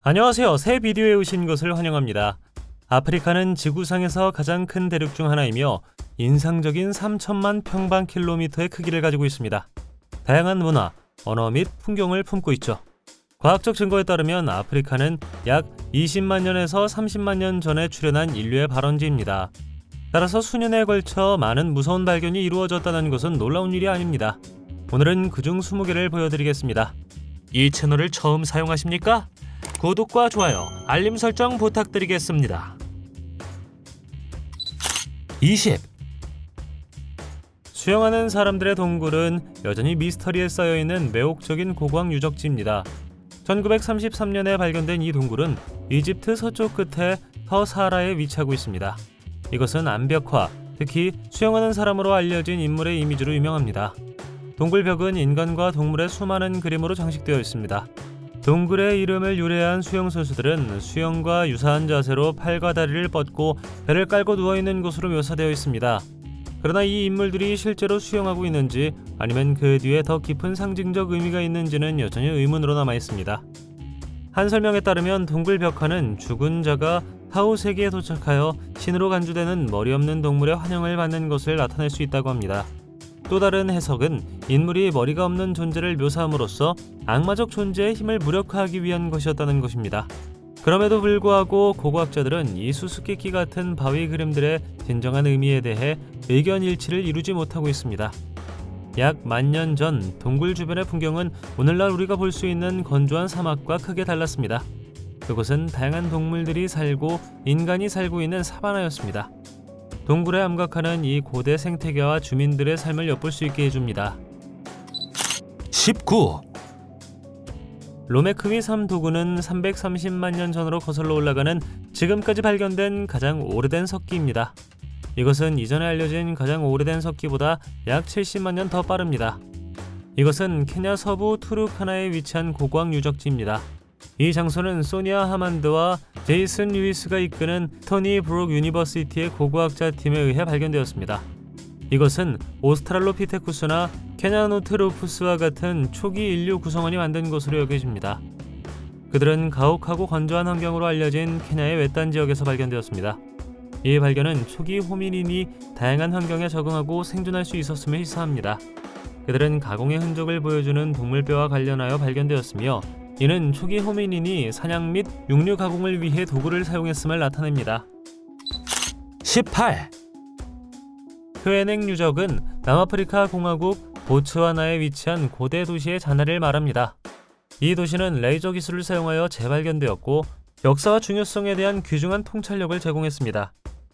안녕하세요. 새 비디오에 오신 것을 환영합니다. 아프리카는 지구상에서 가장 큰 대륙 중 하나이며 인상적인 3천만 평방킬로미터의 크기를 가지고 있습니다. 다양한 문화, 언어 및 풍경을 품고 있죠. 과학적 증거에 따르면 아프리카는 약 20만 년에서 30만 년 전에 출현한 인류의 발원지입니다. 따라서 수년에 걸쳐 많은 무서운 발견이 이루어졌다는 것은 놀라운 일이 아닙니다. 오늘은 그중 20개를 보여드리겠습니다. 이 채널을 처음 사용하십니까? 구독과 좋아요, 알림 설정 부탁드리겠습니다. 20. 수영하는 사람들의 동굴은 여전히 미스터리에 쌓여있는 매혹적인 고고학 유적지입니다. 1933년에 발견된 이 동굴은 이집트 서쪽 끝에 서사하라에 위치하고 있습니다. 이것은 암벽화, 특히 수영하는 사람으로 알려진 인물의 이미지로 유명합니다. 동굴 벽은 인간과 동물의 수많은 그림으로 장식되어 있습니다. 동굴의 이름을 유래한 수영선수들은 수영과 유사한 자세로 팔과 다리를 뻗고 배를 깔고 누워있는 것으로 묘사되어 있습니다. 그러나 이 인물들이 실제로 수영하고 있는지 아니면 그 뒤에 더 깊은 상징적 의미가 있는지는 여전히 의문으로 남아있습니다. 한 설명에 따르면 동굴 벽화는 죽은 자가 타우 세계에 도착하여 신으로 간주되는 머리 없는 동물의 환영을 받는 것을 나타낼 수 있다고 합니다. 또 다른 해석은 인물이 머리가 없는 존재를 묘사함으로써 악마적 존재의 힘을 무력화하기 위한 것이었다는 것입니다. 그럼에도 불구하고 고고학자들은 이 수수께끼 같은 바위 그림들의 진정한 의미에 대해 의견 일치를 이루지 못하고 있습니다. 약 10,000년 전 동굴 주변의 풍경은 오늘날 우리가 볼 수 있는 건조한 사막과 크게 달랐습니다. 그곳은 다양한 동물들이 살고 인간이 살고 있는 사바나였습니다. 동굴에 암각하는 이 고대 생태계와 주민들의 삶을 엿볼 수 있게 해줍니다. 19. 로메크미 3도구는 330만 년 전으로 거슬러 올라가는 지금까지 발견된 가장 오래된 석기입니다. 이것은 이전에 알려진 가장 오래된 석기보다 약 70만 년 더 빠릅니다. 이것은 케냐 서부 투르카나에 위치한 고고학 유적지입니다. 이 장소는 소니아 하만드와 제이슨 류이스가 이끄는 스토니 브룩 유니버시티의 고고학자 팀에 의해 발견되었습니다. 이것은 오스트랄로피테쿠스나 케냐노트로푸스와 같은 초기 인류 구성원이 만든 것으로 여겨집니다. 그들은 가혹하고 건조한 환경으로 알려진 케냐의 외딴 지역에서 발견되었습니다. 이 발견은 초기 호미닌이 다양한 환경에 적응하고 생존할 수 있었음을 시사합니다. 그들은 가공의 흔적을 보여주는 동물뼈와 관련하여 발견되었으며 이는 초기 호미닌이 사냥 및 육류 가공을 위해 도구를 사용했음을 나타냅니다. 18. 흐에냉 유적은 남아프리카 공화국 보츠와나에 위치한 고대 도시의 잔해를 말합니다. 이 도시는 레이저 기술을 사용하여 재발견되었고 역사와 중요성에 대한 귀중한 통찰력을 제공했습니다.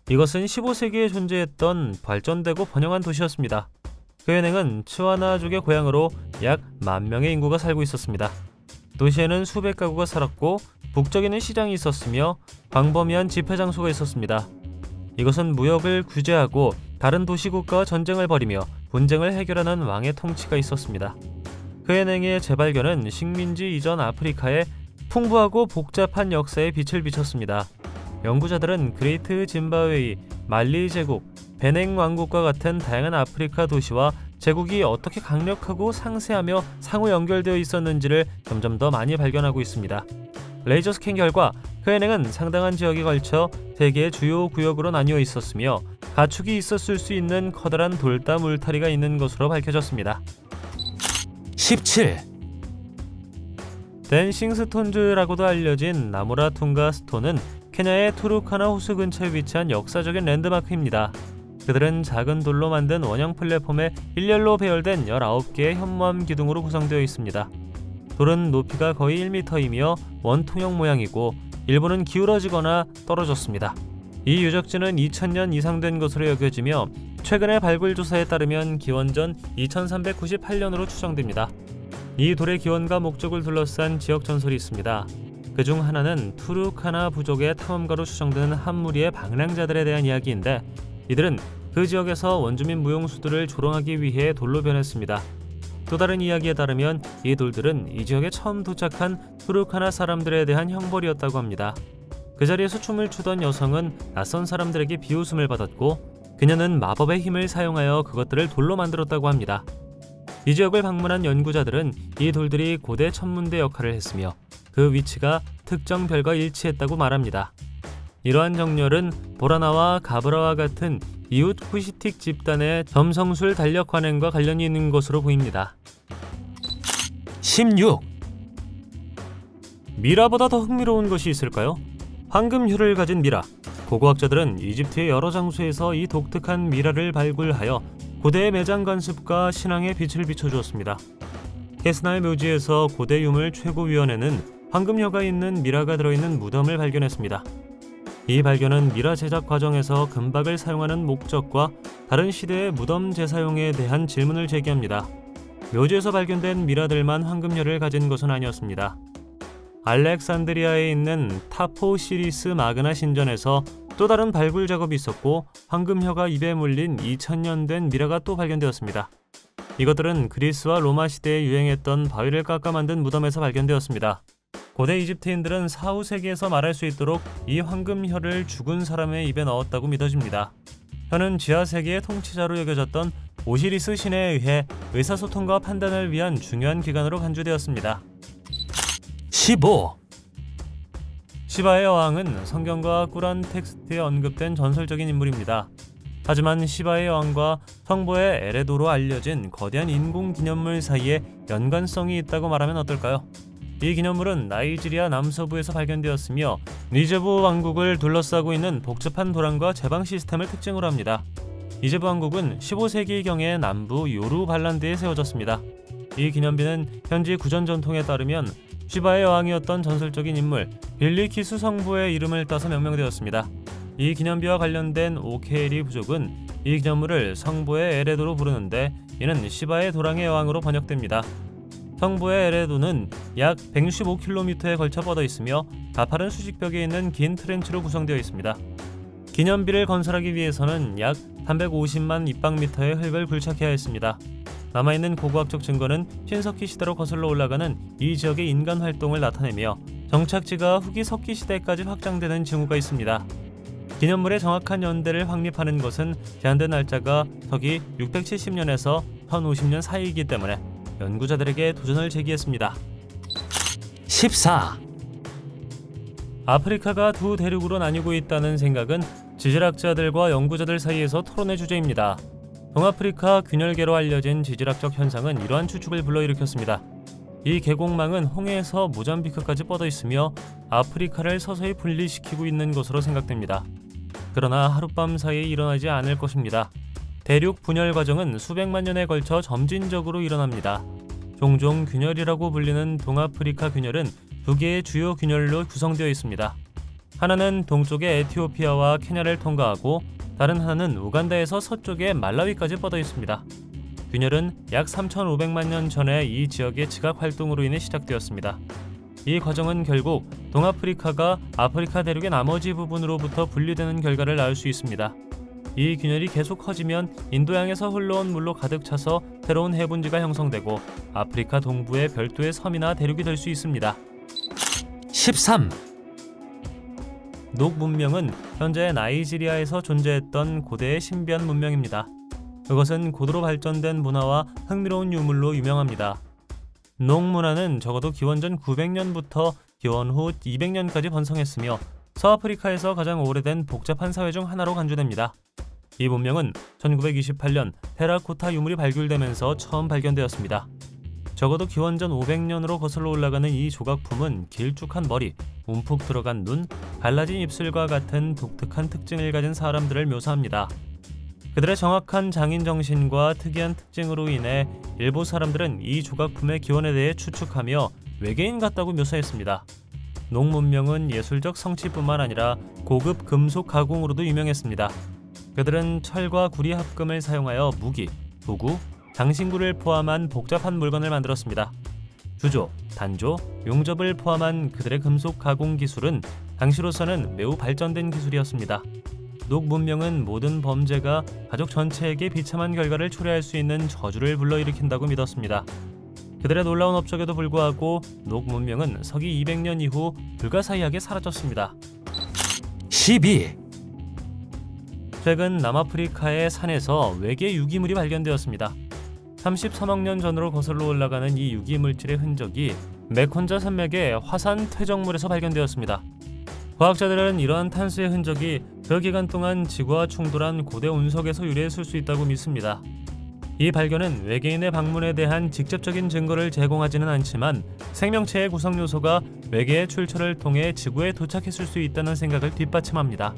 이것은 15세기에 존재했던 발전되고 번영한 도시였습니다. 흐에냉은 츠와나족의 고향으로 약 10,000명의 인구가 살고 있었습니다. 도시에는 수백 가구가 살았고 북쪽에는 시장이 있었으며 광범위한 집회 장소가 있었습니다. 이것은 무역을 규제하고 다른 도시국가와 전쟁을 벌이며 분쟁을 해결하는 왕의 통치가 있었습니다. 흐에냉의 재발견은 식민지 이전 아프리카의 풍부하고 복잡한 역사에 빛을 비췄습니다. 연구자들은 그레이트 짐바웨이, 말리 제국, 베냉 왕국과 같은 다양한 아프리카 도시와 제국이 어떻게 강력하고 상세하며 상호 연결되어 있었는지를 점점 더 많이 발견하고 있습니다. 레이저 스캔 결과 흐에냉은 상당한 지역에 걸쳐 세계의 주요 구역으로 나뉘어 있었으며 가축이 있었을 수 있는 커다란 돌담 울타리가 있는 것으로 밝혀졌습니다. 17. 댄싱 스톤즈라고도 알려진 나무라퉁가 스톤은 케냐의 투르카나 호수 근처에 위치한 역사적인 랜드마크입니다. 그들은 작은 돌로 만든 원형 플랫폼에 일렬로 배열된 19개의 현무암 기둥으로 구성되어 있습니다. 돌은 높이가 거의 1m이며 원통형 모양이고 일부는 기울어지거나 떨어졌습니다. 이 유적지는 2000년 이상 된 것으로 여겨지며 최근의 발굴 조사에 따르면 기원전 2398년으로 추정됩니다. 이 돌의 기원과 목적을 둘러싼 지역 전설이 있습니다. 그중 하나는 투르카나 부족의 탐험가로 추정되는 한 무리의 방랑자들에 대한 이야기인데 이들은 그 지역에서 원주민 무용수들을 조롱하기 위해 돌로 변했습니다. 또 다른 이야기에 따르면 이 돌들은 이 지역에 처음 도착한 투르카나 사람들에 대한 형벌이었다고 합니다. 그 자리에서 춤을 추던 여성은 낯선 사람들에게 비웃음을 받았고 그녀는 마법의 힘을 사용하여 그것들을 돌로 만들었다고 합니다. 이 지역을 방문한 연구자들은 이 돌들이 고대 천문대 역할을 했으며 그 위치가 특정 별과 일치했다고 말합니다. 이러한 정렬은 보라나와 가브라와 같은 이웃 후시틱 집단의 점성술 달력 관행과 관련이 있는 것으로 보입니다. 16. 미라보다 더 흥미로운 것이 있을까요? 황금혈을 가진 미라. 고고학자들은 이집트의 여러 장소에서 이 독특한 미라를 발굴하여 고대의 매장 관습과 신앙에 빛을 비춰주었습니다. 케스나의 묘지에서 고대 유물 최고위원회는 황금혈가 있는 미라가 들어있는 무덤을 발견했습니다. 이 발견은 미라 제작 과정에서 금박을 사용하는 목적과 다른 시대의 무덤 재사용에 대한 질문을 제기합니다. 묘지에서 발견된 미라들만 황금혈을 가진 것은 아니었습니다. 알렉산드리아에 있는 타포시리스 마그나 신전에서 또 다른 발굴 작업이 있었고 황금혈가 입에 물린 2000년 된 미라가 또 발견되었습니다. 이것들은 그리스와 로마 시대에 유행했던 바위를 깎아 만든 무덤에서 발견되었습니다. 고대 이집트인들은 4, 5세기에서 말할 수 있도록 이 황금혈을 죽은 사람의 입에 넣었다고 믿어집니다. 혈은 지하 세계의 통치자로 여겨졌던 오시리스 신에 의해 의사소통과 판단을 위한 중요한 기관으로 간주되었습니다. 15. 시바의 여왕은 성경과 꾸란 텍스트에 언급된 전설적인 인물입니다. 하지만 시바의 여왕과 성보의 에레도로 알려진 거대한 인공 기념물 사이에 연관성이 있다고 말하면 어떨까요? 이 기념물은 나이지리아 남서부에서 발견되었으며 니제부 왕국을 둘러싸고 있는 복잡한 도랑과 제방 시스템을 특징으로 합니다. 니제부 왕국은 15세기경에 남부 요르발란드에 세워졌습니다. 이 기념비는 현지 구전 전통에 따르면 시바의 여왕이었던 전설적인 인물 빌리키스 성부의 이름을 따서 명명되었습니다. 이 기념비와 관련된 오케리 부족은 이 기념물을 성부의 에레도로 부르는데 이는 시바의 도랑의 여왕으로 번역됩니다. 성부의 에레도는 약 165km에 걸쳐 뻗어 있으며 가파른 수직벽에 있는 긴 트렌치로 구성되어 있습니다. 기념비를 건설하기 위해서는 약 350만 입방미터의 흙을 굴착해야 했습니다. 남아있는 고고학적 증거는 신석기 시대로 거슬러 올라가는 이 지역의 인간 활동을 나타내며 정착지가 후기 석기 시대까지 확장되는 징후가 있습니다. 기념물의 정확한 연대를 확립하는 것은 제한된 날짜가 서기 670년에서 1050년 사이이기 때문에 연구자들에게 도전을 제기했습니다. 14. 아프리카가 두 대륙으로 나뉘고 있다는 생각은 지질학자들과 연구자들 사이에서 토론의 주제입니다. 동아프리카 균열계로 알려진 지질학적 현상은 이러한 추측을 불러일으켰습니다. 이 계곡망은 홍해에서 모잠비크까지 뻗어 있으며 아프리카를 서서히 분리시키고 있는 것으로 생각됩니다. 그러나 하룻밤 사이에 일어나지 않을 것입니다. 대륙 분열 과정은 수백만 년에 걸쳐 점진적으로 일어납니다. 종종 균열이라고 불리는 동아프리카 균열은 두 개의 주요 균열로 구성되어 있습니다. 하나는 동쪽의 에티오피아와 케냐를 통과하고 다른 하나는 우간다에서 서쪽의 말라위까지 뻗어 있습니다. 균열은 약 3,500만 년 전에 이 지역의 지각 활동으로 인해 시작되었습니다. 이 과정은 결국 동아프리카가 아프리카 대륙의 나머지 부분으로부터 분리되는 결과를 낳을 수 있습니다. 이 균열이 계속 커지면 인도양에서 흘러온 물로 가득 차서 새로운 해분지가 형성되고 아프리카 동부의 별도의 섬이나 대륙이 될 수 있습니다. 13. 녹 문명은 현재 나이지리아에서 존재했던 고대의 신비한 문명입니다. 그것은 고도로 발전된 문화와 흥미로운 유물로 유명합니다. 녹 문화는 적어도 기원전 900년부터 기원 후 200년까지 번성했으며 서아프리카에서 가장 오래된 복잡한 사회 중 하나로 간주됩니다. 이 문명은 1928년 테라코타 유물이 발굴되면서 처음 발견되었습니다. 적어도 기원전 500년으로 거슬러 올라가는 이 조각품은 길쭉한 머리, 움푹 들어간 눈, 갈라진 입술과 같은 독특한 특징을 가진 사람들을 묘사합니다. 그들의 정확한 장인 정신과 특이한 특징으로 인해 일부 사람들은 이 조각품의 기원에 대해 추측하며 외계인 같다고 묘사했습니다. 녹 문명은 예술적 성취뿐만 아니라 고급 금속 가공으로도 유명했습니다. 그들은 철과 구리 합금을 사용하여 무기, 도구, 장신구를 포함한 복잡한 물건을 만들었습니다. 주조, 단조, 용접을 포함한 그들의 금속 가공 기술은 당시로서는 매우 발전된 기술이었습니다. 녹 문명은 모든 범죄가 가족 전체에게 비참한 결과를 초래할 수 있는 저주를 불러일으킨다고 믿었습니다. 그들의 놀라운 업적에도 불구하고 녹 문명은 서기 200년 이후 불가사의하게 사라졌습니다. 12. 최근 남아프리카의 산에서 외계 유기물이 발견되었습니다. 33억 년 전으로 거슬러 올라가는 이 유기물질의 흔적이 메콘자 산맥의 화산 퇴적물에서 발견되었습니다. 과학자들은 이러한 탄소의 흔적이 그 기간 동안 지구와 충돌한 고대 운석에서 유래했을 수 있다고 믿습니다. 이 발견은 외계인의 방문에 대한 직접적인 증거를 제공하지는 않지만 생명체의 구성 요소가 외계의 출처를 통해 지구에 도착했을 수 있다는 생각을 뒷받침합니다.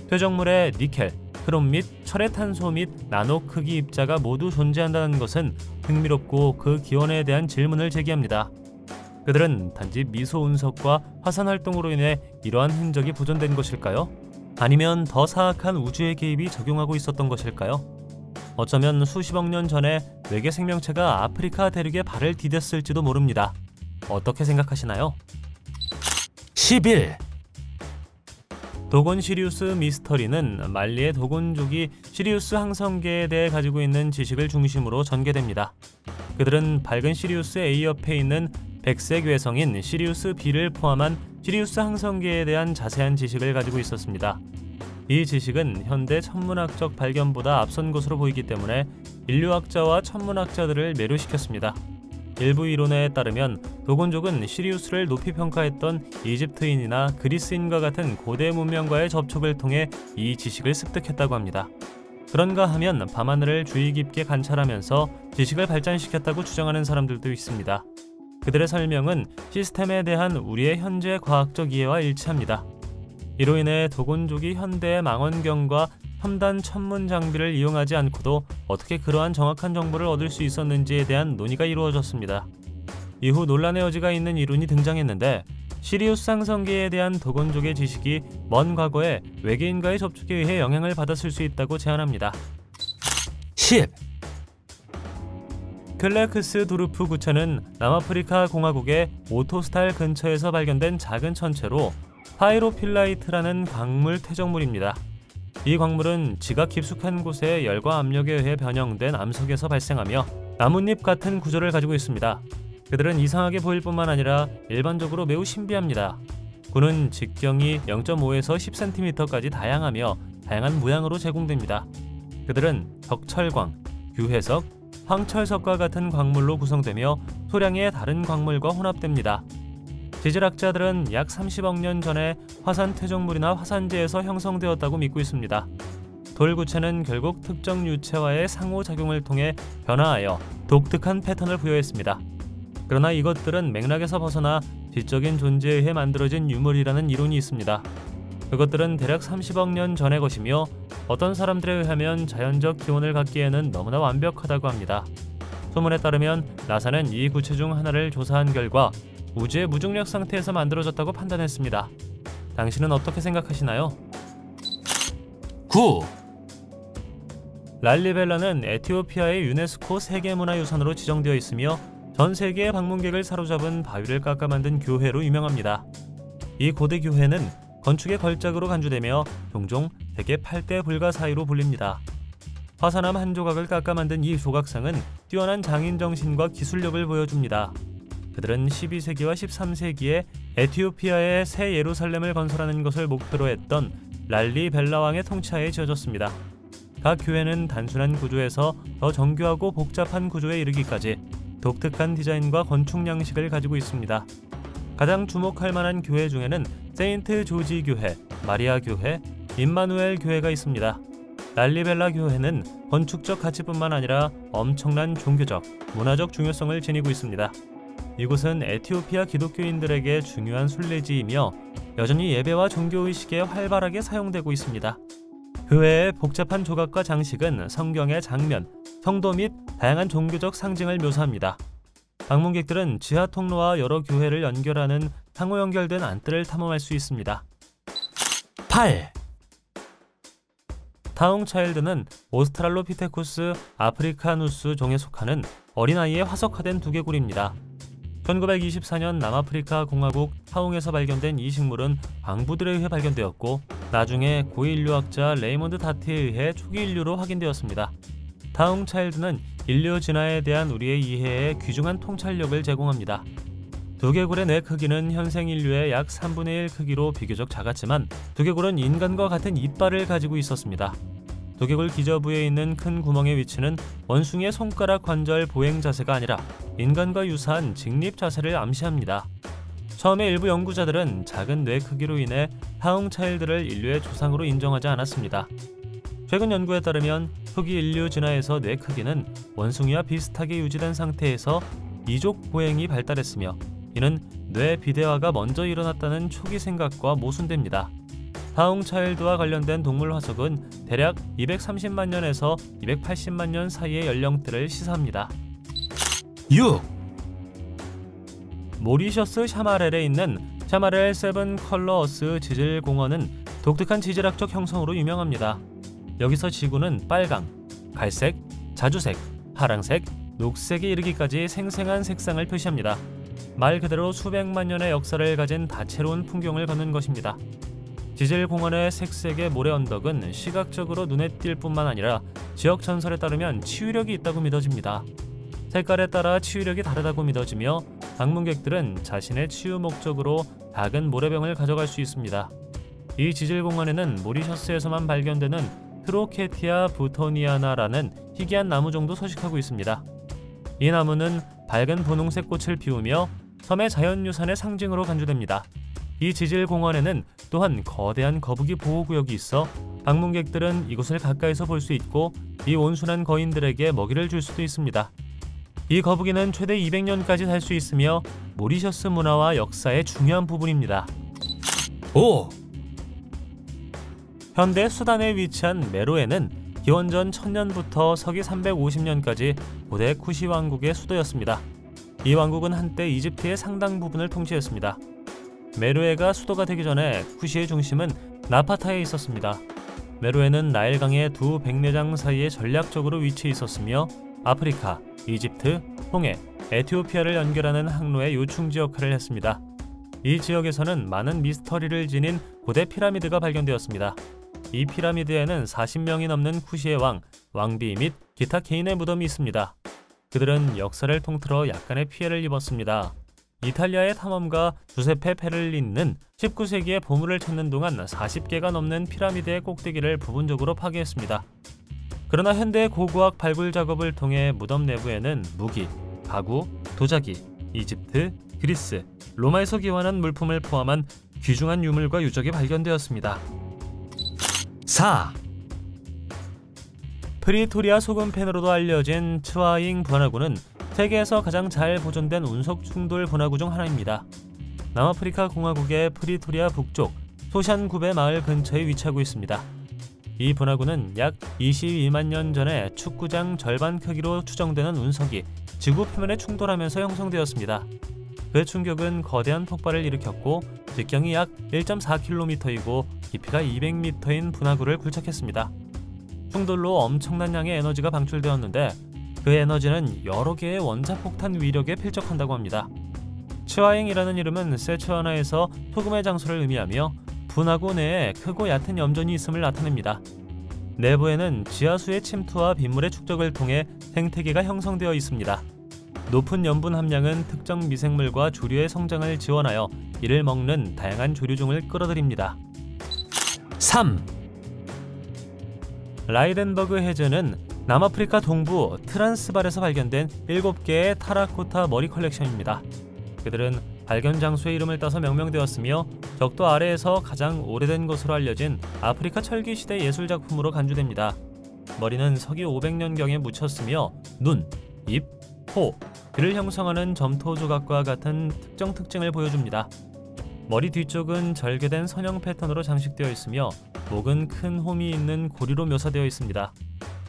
퇴적물에 니켈, 크롬 및 철의 탄소 및 나노 크기 입자가 모두 존재한다는 것은 흥미롭고 그 기원에 대한 질문을 제기합니다. 그들은 단지 미소 운석과 화산 활동으로 인해 이러한 흔적이 보존된 것일까요? 아니면 더 사악한 우주의 개입이 적용하고 있었던 것일까요? 어쩌면 수십억 년 전에 외계 생명체가 아프리카 대륙에 발을 디뎠을지도 모릅니다. 어떻게 생각하시나요? 11. 도곤 시리우스 미스터리는 말리의 도곤족이 시리우스 항성계에 대해 가지고 있는 지식을 중심으로 전개됩니다. 그들은 밝은 시리우스 A 옆에 있는 백색 외성인 시리우스 B를 포함한 시리우스 항성계에 대한 자세한 지식을 가지고 있었습니다. 이 지식은 현대 천문학적 발견보다 앞선 것으로 보이기 때문에 인류학자와 천문학자들을 매료시켰습니다. 일부 이론에 따르면 도곤족은 시리우스를 높이 평가했던 이집트인이나 그리스인과 같은 고대 문명과의 접촉을 통해 이 지식을 습득했다고 합니다. 그런가 하면 밤하늘을 주의 깊게 관찰하면서 지식을 발전시켰다고 주장하는 사람들도 있습니다. 그들의 설명은 시스템에 대한 우리의 현재 과학적 이해와 일치합니다. 이로 인해 도곤족이 현대의 망원경과 첨단 천문 장비를 이용하지 않고도 어떻게 그러한 정확한 정보를 얻을 수 있었는지에 대한 논의가 이루어졌습니다. 이후 논란의 여지가 있는 이론이 등장했는데 시리우스 항성계에 대한 도곤족의 지식이 먼 과거에 외계인과의 접촉에 의해 영향을 받았을 수 있다고 제안합니다. 10. 클레크스 두르프 구체는 남아프리카 공화국의 오토스탈 근처에서 발견된 작은 천체로 파이로필라이트라는 광물 퇴적물입니다. 이 광물은 지각 깊숙한 곳의 열과 압력에 의해 변형된 암석에서 발생하며 나뭇잎 같은 구조를 가지고 있습니다. 그들은 이상하게 보일 뿐만 아니라 일반적으로 매우 신비합니다. 구는 직경이 0.5에서 10cm까지 다양하며 다양한 모양으로 제공됩니다. 그들은 적철광, 유해석, 황철석과 같은 광물로 구성되며 소량의 다른 광물과 혼합됩니다. 지질학자들은 약 30억 년 전에 화산 퇴적물이나 화산재에서 형성되었다고 믿고 있습니다. 돌구체는 결국 특정 유체와의 상호작용을 통해 변화하여 독특한 패턴을 부여했습니다. 그러나 이것들은 맥락에서 벗어나 지적인 존재에 의해 만들어진 유물이라는 이론이 있습니다. 그것들은 대략 30억 년 전의 것이며 어떤 사람들에 의하면 자연적 기원을 갖기에는 너무나 완벽하다고 합니다. 소문에 따르면 나사는 이 구체 중 하나를 조사한 결과 우주의 무중력 상태에서 만들어졌다고 판단했습니다. 당신은 어떻게 생각하시나요? 9. 랄리벨라는 에티오피아의 유네스코 세계문화유산으로 지정되어 있으며 전 세계의 방문객을 사로잡은 바위를 깎아 만든 교회로 유명합니다. 이 고대 교회는 건축의 걸작으로 간주되며 종종 대개 8대 불가 사이로 불립니다. 화산암 한 조각을 깎아 만든 이 조각상은 뛰어난 장인정신과 기술력을 보여줍니다. 그들은 12세기와 13세기에 에티오피아의 새 예루살렘을 건설하는 것을 목표로 했던 랄리벨라 왕의 통치하에 지어졌습니다. 각 교회는 단순한 구조에서 더 정교하고 복잡한 구조에 이르기까지 독특한 디자인과 건축 양식을 가지고 있습니다. 가장 주목할 만한 교회 중에는 세인트 조지 교회, 마리아 교회, 임마누엘 교회가 있습니다. 랄리벨라 교회는 건축적 가치뿐만 아니라 엄청난 종교적, 문화적 중요성을 지니고 있습니다. 이곳은 에티오피아 기독교인들에게 중요한 순례지이며 여전히 예배와 종교의식에 활발하게 사용되고 있습니다. 그 외의 복잡한 조각과 장식은 성경의 장면, 성도 및 다양한 종교적 상징을 묘사합니다. 방문객들은 지하 통로와 여러 교회를 연결하는 상호 연결된 안뜰을 탐험할 수 있습니다. 8. 타웅차일드는 오스트랄로피테쿠스 아프리카누스 종에 속하는 어린아이의 화석화된 두개골입니다. 1924년 남아프리카 공화국 타웅에서 발견된 이 식물은 광부들에 의해 발견되었고 나중에 고인류학자 레이몬드 다트에 의해 초기 인류로 확인되었습니다. 타웅 차일드는 인류 진화에 대한 우리의 이해에 귀중한 통찰력을 제공합니다. 두개골의 뇌 크기는 현생 인류의 약 3분의 1 크기로 비교적 작았지만 두개골은 인간과 같은 이빨을 가지고 있었습니다. 두개골 기저부에 있는 큰 구멍의 위치는 원숭이의 손가락 관절 보행 자세가 아니라 인간과 유사한 직립 자세를 암시합니다. 처음에 일부 연구자들은 작은 뇌 크기로 인해 파웅차일드를 인류의 조상으로 인정하지 않았습니다. 최근 연구에 따르면 후기 인류 진화에서 뇌 크기는 원숭이와 비슷하게 유지된 상태에서 이족 보행이 발달했으며 이는 뇌 비대화가 먼저 일어났다는 초기 생각과 모순됩니다. 파웅차일드와 관련된 동물 화석은 대략 230만 년에서 280만 년 사이의 연령대를 시사합니다. 6. 모리셔스 샤마렐에 있는 샤마렐 세븐 컬러 어스 지질 공원은 독특한 지질학적 형성으로 유명합니다. 여기서 지구는 빨강, 갈색, 자주색, 파랑색, 녹색에 이르기까지 생생한 색상을 표시합니다. 말 그대로 수백만 년의 역사를 가진 다채로운 풍경을 걷는 것입니다. 지질공원의 색색의 모래 언덕은 시각적으로 눈에 띌 뿐만 아니라 지역 전설에 따르면 치유력이 있다고 믿어집니다. 색깔에 따라 치유력이 다르다고 믿어지며 방문객들은 자신의 치유 목적으로 작은 모래병을 가져갈 수 있습니다. 이 지질공원에는 모리셔스에서만 발견되는 트로케티아 부토니아나라는 희귀한 나무 정도 서식하고 있습니다. 이 나무는 밝은 분홍색 꽃을 피우며 섬의 자연유산의 상징으로 간주됩니다. 이 지질공원에는 또한 거대한 거북이 보호구역이 있어 방문객들은 이곳을 가까이서 볼 수 있고 이 온순한 거인들에게 먹이를 줄 수도 있습니다. 이 거북이는 최대 200년까지 살 수 있으며 모리셔스 문화와 역사의 중요한 부분입니다. 5. 현대 수단에 위치한 메로에는 기원전 1000년부터 서기 350년까지 고대 쿠시 왕국의 수도였습니다. 이 왕국은 한때 이집트의 상당 부분을 통치했습니다. 메로에가 수도가 되기 전에 쿠시의 중심은 나파타에 있었습니다. 메로에는 나일강의 두 백내장 사이에 전략적으로 위치해 있었으며 아프리카, 이집트, 홍해, 에티오피아를 연결하는 항로의 요충지 역할을 했습니다. 이 지역에서는 많은 미스터리를 지닌 고대 피라미드가 발견되었습니다. 이 피라미드에는 40명이 넘는 쿠시의 왕, 왕비 및 기타 개인의 무덤이 있습니다. 그들은 역사를 통틀어 약간의 피해를 입었습니다. 이탈리아의 탐험가 주세페 페를린는 19세기에 보물을 찾는 동안 40개가 넘는 피라미드의 꼭대기를 부분적으로 파괴했습니다. 그러나 현대의 고고학 발굴 작업을 통해 무덤 내부에는 무기, 가구, 도자기, 이집트, 그리스, 로마에서 기원한 물품을 포함한 귀중한 유물과 유적이 발견되었습니다. 4. 프리토리아 소금펜으로도 알려진 츠와잉 분화구는 세계에서 가장 잘 보존된 운석 충돌 분화구 중 하나입니다. 남아프리카 공화국의 프리토리아 북쪽 소샨구베 마을 근처에 위치하고 있습니다. 이 분화구는 약 22만 년 전에 축구장 절반 크기로 추정되는 운석이 지구 표면에 충돌하면서 형성되었습니다. 그 충격은 거대한 폭발을 일으켰고 직경이 약 1.4km이고 깊이가 200m인 분화구를 굴착했습니다. 충돌로 엄청난 양의 에너지가 방출되었는데 그 에너지는 여러 개의 원자폭탄 위력에 필적한다고 합니다. 츠와잉이라는 이름은 세츠와나에서 소금의 장소를 의미하며 분화구 내에 크고 얕은 염전이 있음을 나타냅니다. 내부에는 지하수의 침투와 빗물의 축적을 통해 생태계가 형성되어 있습니다. 높은 염분 함량은 특정 미생물과 조류의 성장을 지원하여 이를 먹는 다양한 조류종을 끌어들입니다. 3. 라이덴버그 해저는 남아프리카 동부 트란스발에서 발견된 7개의 타라코타 머리 컬렉션입니다. 그들은 발견 장소의 이름을 따서 명명되었으며 적도 아래에서 가장 오래된 것으로 알려진 아프리카 철기시대 예술작품으로 간주됩니다. 머리는 서기 500년경에 묻혔으며 눈, 입, 코, 귀를 형성하는 점토 조각과 같은 특정 특징을 보여줍니다. 머리 뒤쪽은 절개된 선형 패턴으로 장식되어 있으며 목은 큰 홈이 있는 고리로 묘사되어 있습니다.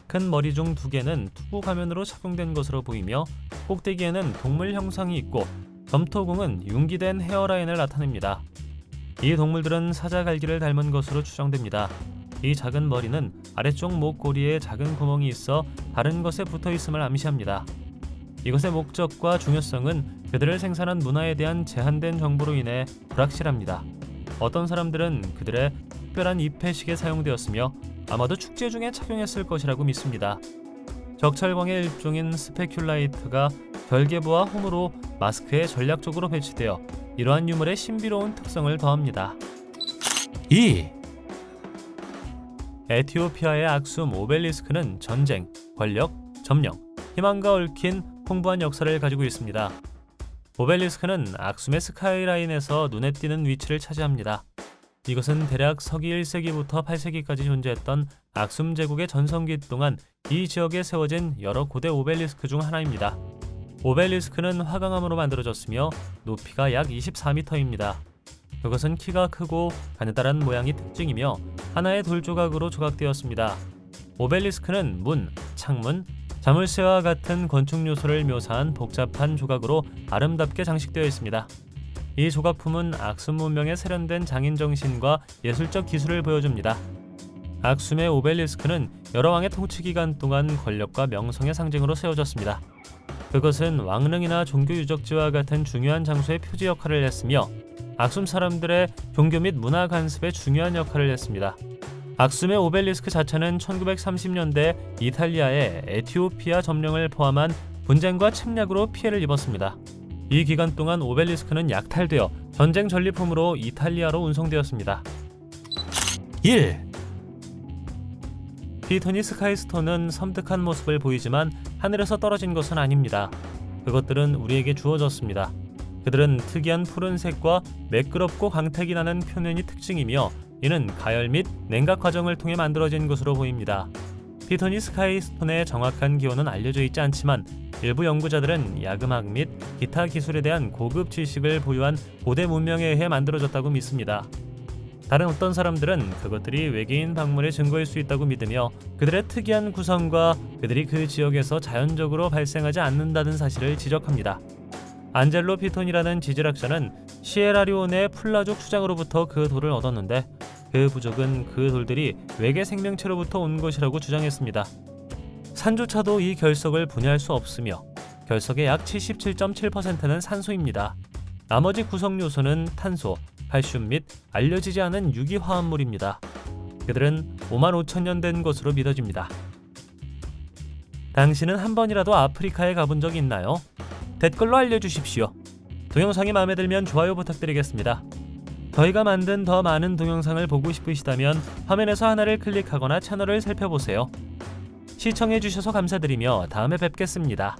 큰 머리 중 2개는 투구 가면으로 착용된 것으로 보이며 꼭대기에는 동물 형상이 있고 점토공은 융기된 헤어라인을 나타냅니다. 이 동물들은 사자갈기를 닮은 것으로 추정됩니다. 이 작은 머리는 아래쪽 목고리에 작은 구멍이 있어 다른 것에 붙어있음을 암시합니다. 이것의 목적과 중요성은 그들을 생산한 문화에 대한 제한된 정보로 인해 불확실합니다. 어떤 사람들은 그들의 특별한 입회식에 사용되었으며 아마도 축제 중에 착용했을 것이라고 믿습니다. 적철광의 일종인 스페큘라이트가 결계부와 홈으로 마스크에 전략적으로 배치되어 이러한 유물의 신비로운 특성을 더합니다. 2. 에티오피아의 악숨 오벨리스크는 전쟁, 권력, 점령, 희망과 얽힌 풍부한 역사를 가지고 있습니다. 오벨리스크는 악숨의 스카이라인에서 눈에 띄는 위치를 차지합니다. 이것은 대략 서기 1세기부터 8세기까지 존재했던 악숨 제국의 전성기 동안 이 지역에 세워진 여러 고대 오벨리스크 중 하나입니다. 오벨리스크는 화강암으로 만들어졌으며 높이가 약 24m입니다. 그것은 키가 크고 가느다란 모양이 특징이며 하나의 돌 조각으로 조각되었습니다. 오벨리스크는 문, 창문, 자물쇠와 같은 건축 요소를 묘사한 복잡한 조각으로 아름답게 장식되어 있습니다. 이 조각품은 악숨 문명의 세련된 장인 정신과 예술적 기술을 보여줍니다. 악숨의 오벨리스크는 여러 왕의 통치 기간 동안 권력과 명성의 상징으로 세워졌습니다. 그것은 왕릉이나 종교 유적지와 같은 중요한 장소의 표지 역할을 했으며 악숨 사람들의 종교 및 문화 간섭에 중요한 역할을 했습니다. 악숨의 오벨리스크 자체는 1930년대 이탈리아의 에티오피아 점령을 포함한 분쟁과 침략으로 피해를 입었습니다. 이 기간 동안 오벨리스크는 약탈되어 전쟁 전리품으로 이탈리아로 운송되었습니다. 1, 피토니 스카이스톤은 섬뜩한 모습을 보이지만 하늘에서 떨어진 것은 아닙니다. 그것들은 우리에게 주어졌습니다. 그들은 특이한 푸른색과 매끄럽고 광택이 나는 표면이 특징이며 이는 가열 및 냉각 과정을 통해 만들어진 것으로 보입니다. 피토니 스카이스톤의 정확한 기원은 알려져 있지 않지만 일부 연구자들은 야금학 및 기타 기술에 대한 고급 지식을 보유한 고대 문명에 의해 만들어졌다고 믿습니다. 다른 어떤 사람들은 그것들이 외계인 방문의 증거일 수 있다고 믿으며 그들의 특이한 구성과 그들이 그 지역에서 자연적으로 발생하지 않는다는 사실을 지적합니다. 안젤로 피톤이라는 지질학자는 시에라리온의 풀라족 추장으로부터 그 돌을 얻었는데 그 부족은 그 돌들이 외계 생명체로부터 온 것이라고 주장했습니다. 산조차도 이 결석을 분해할 수 없으며 결석의 약 77.7%는 산소입니다. 나머지 구성 요소는 탄소, 칼슘 및 알려지지 않은 유기화합물입니다. 그들은 55,000년 된 것으로 믿어집니다. 당신은 한 번이라도 아프리카에 가본 적이 있나요? 댓글로 알려주십시오. 동영상이 마음에 들면 좋아요 부탁드리겠습니다. 저희가 만든 더 많은 동영상을 보고 싶으시다면 화면에서 하나를 클릭하거나 채널을 살펴보세요. 시청해주셔서 감사드리며 다음에 뵙겠습니다.